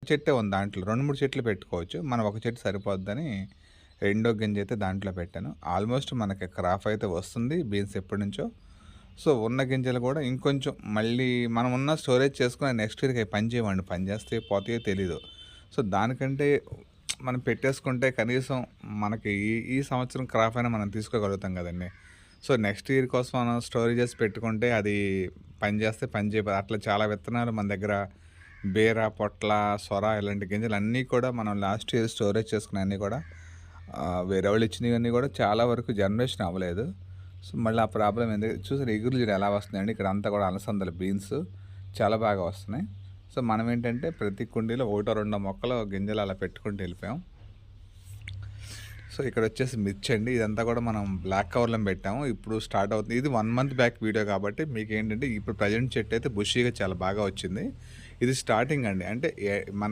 చెట్టే ఉంది దాంట్లో. 2, 3 చెట్లు పెట్టుకోవచ్చు. మనం ఒక చెట్టు సరిపోద్దని రెండో గింజయితే దాంట్లో పెట్టాను. ఆల్మోస్ట్ మనకి క్రాప్ అయితే వస్తుంది బీన్స్ ఎప్పటినుంచో. సో, ఉన్న గింజలు గూడా ఇంకొంచెం మళ్ళీ మనం ఉన్న స్టోరేజ్ చేసుకొని నెక్స్ట్ ఇయర్‌కి అయి పని చేయవండి. పని చేస్తాయో పోతాయో తెలీదు. సో, దానికంటే మనం పెట్టేసుకుంటే కనీసం మనకి ఈ ఈ సంవత్సరం క్రాప్ అయినా మనం తీసుకోగలుగుతాం గదండీ! సో, నెక్స్ట్ ఇయర్ కోసం మనం స్టోరేజెస్ పెట్టుకుంటే అది పని చేస్తే పని చేయదు. అట్లా చాలా విత్తనాలు మన దగ్గర బీర, పొట్ల, సొర ఇలాంటి గింజలన్నీ కూడా మనం లాస్ట్ ఇయర్ స్టోరేజ్ చేసుకున్నయన్నీ కూడా వేరే వాళ్ళు ఇచ్చినవన్నీ కూడా చాలా వరకు జనరేషన్ అవ్వలేదు. సో, మళ్ళీ ఆ ప్రాబ్లమ్ ఏంది చూసారా ఇగురు చూడు ఎలా వస్తున్నాయండి. ఇక్కడంతా కూడా అలసందలు బీన్స్ చాలా బాగా వస్తున్నాయి. సో, మనం ఏంటంటే ప్రతి కుండీలో ఒకటో రెండో మొక్కలు గింజలు అలా పెట్టుకుంటూ వెళ్ళిపోయాం. సో, ఇక్కడొచ్చేసి మిర్చి అండి. ఇదంతా కూడా మనం బ్లాక్ కవర్‌లో పెట్టాము. ఇప్పుడు స్టార్ట్ అవుతుంది. ఇది 1 మంత్ బ్యాక్ వీడియో కాబట్టి మీకేంటంటే ఇప్పుడు ప్రెజెంట్ చెట్టయితే బుషీగా చాలా బాగా వచ్చింది. ఇది స్టార్టింగ్ అండి. అంటే మన